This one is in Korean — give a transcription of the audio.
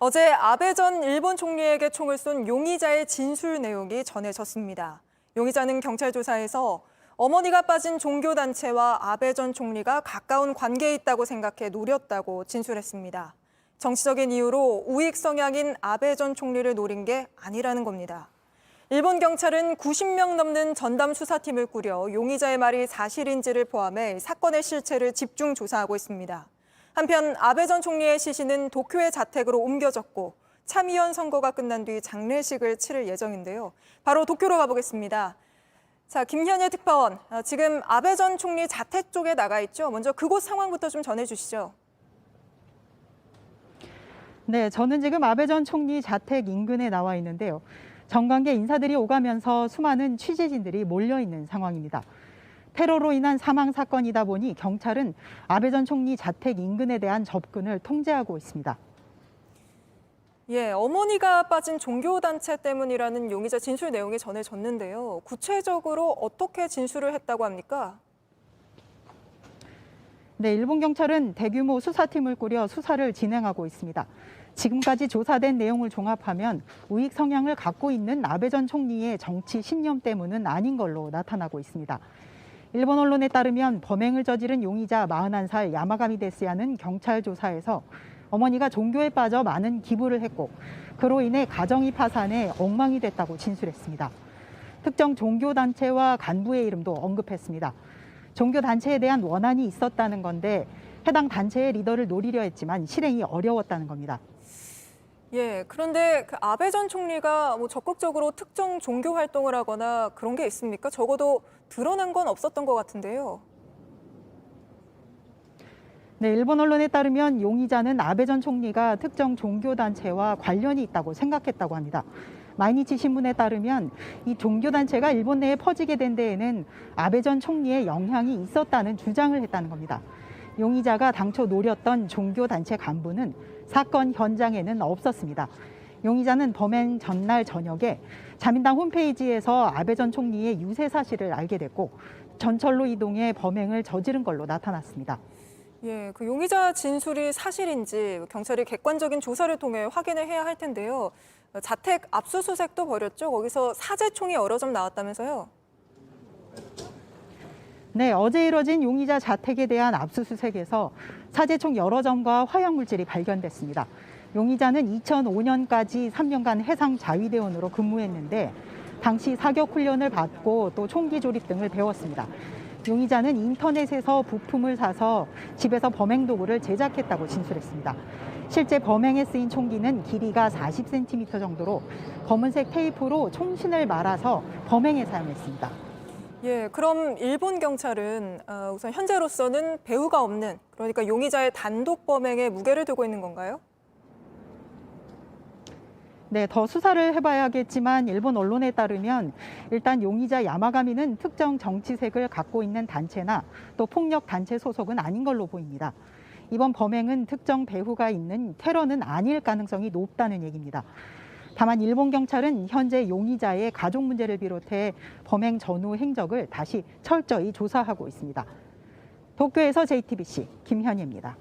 어제 아베 전 일본 총리에게 총을 쏜 용의자의 진술 내용이 전해졌습니다. 용의자는 경찰 조사에서 어머니가 빠진 종교단체와 아베 전 총리가 가까운 관계에 있다고 생각해 노렸다고 진술했습니다. 정치적인 이유로 우익 성향인 아베 전 총리를 노린 게 아니라는 겁니다. 일본 경찰은 90명 넘는 전담 수사팀을 꾸려 용의자의 말이 사실인지를 포함해 사건의 실체를 집중 조사하고 있습니다. 한편 아베 전 총리의 시신은 도쿄의 자택으로 옮겨졌고 참의원 선거가 끝난 뒤 장례식을 치를 예정인데요. 바로 도쿄로 가보겠습니다. 자, 김현예 특파원, 지금 아베 전 총리 자택 쪽에 나가 있죠. 먼저 그곳 상황부터 좀 전해주시죠. 네, 저는 지금 아베 전 총리 자택 인근에 나와 있는데요. 정관계 인사들이 오가면서 수많은 취재진들이 몰려 있는 상황입니다. 테러로 인한 사망 사건이다 보니 경찰은 아베 전 총리 자택 인근에 대한 접근을 통제하고 있습니다. 예, 어머니가 빠진 종교단체 때문이라는 용의자 진술 내용이 전해졌는데요. 구체적으로 어떻게 진술을 했다고 합니까? 네, 일본 경찰은 대규모 수사팀을 꾸려 수사를 진행하고 있습니다. 지금까지 조사된 내용을 종합하면 우익 성향을 갖고 있는 아베 전 총리의 정치 신념 때문은 아닌 걸로 나타나고 있습니다. 일본 언론에 따르면 범행을 저지른 용의자 41살 야마가미 데스야는 경찰 조사에서 어머니가 종교에 빠져 많은 기부를 했고 그로 인해 가정이 파산해 엉망이 됐다고 진술했습니다. 특정 종교단체와 간부의 이름도 언급했습니다. 종교단체에 대한 원한이 있었다는 건데 해당 단체의 리더를 노리려 했지만 실행이 어려웠다는 겁니다. 예, 그런데 그 아베 전 총리가 적극적으로 특정 종교 활동을 하거나 그런 게 있습니까? 적어도 드러난 건 없었던 것 같은데요. 네, 일본 언론에 따르면 용의자는 아베 전 총리가 특정 종교단체와 관련이 있다고 생각했다고 합니다. 마이니치 신문에 따르면 이 종교단체가 일본 내에 퍼지게 된 데에는 아베 전 총리의 영향이 있었다는 주장을 했다는 겁니다. 용의자가 당초 노렸던 종교단체 간부는 사건 현장에는 없었습니다. 용의자는 범행 전날 저녁에 자민당 홈페이지에서 아베 전 총리의 유세 사실을 알게 됐고 전철로 이동해 범행을 저지른 걸로 나타났습니다. 예, 그 용의자 진술이 사실인지 경찰이 객관적인 조사를 통해 확인을 해야 할 텐데요. 자택 압수수색도 벌였죠. 거기서 사제총이 여러 점 나왔다면서요. 네, 어제 이뤄진 용의자 자택에 대한 압수수색에서 사제총 여러 점과 화약물질이 발견됐습니다. 용의자는 2005년까지 3년간 해상자위대원으로 근무했는데 당시 사격 훈련을 받고 또 총기 조립 등을 배웠습니다. 용의자는 인터넷에서 부품을 사서 집에서 범행 도구를 제작했다고 진술했습니다. 실제 범행에 쓰인 총기는 길이가 40cm 정도로 검은색 테이프로 총신을 말아서 범행에 사용했습니다. 예, 그럼 일본 경찰은 우선 현재로서는 배후가 없는, 그러니까 용의자의 단독 범행에 무게를 두고 있는 건가요? 네, 더 수사를 해봐야겠지만 일본 언론에 따르면 일단 용의자 야마가미는 특정 정치색을 갖고 있는 단체나 또 폭력 단체 소속은 아닌 걸로 보입니다. 이번 범행은 특정 배후가 있는 테러는 아닐 가능성이 높다는 얘기입니다. 다만 일본 경찰은 현재 용의자의 가족 문제를 비롯해 범행 전후 행적을 다시 철저히 조사하고 있습니다. 도쿄에서 JTBC 김현희입니다.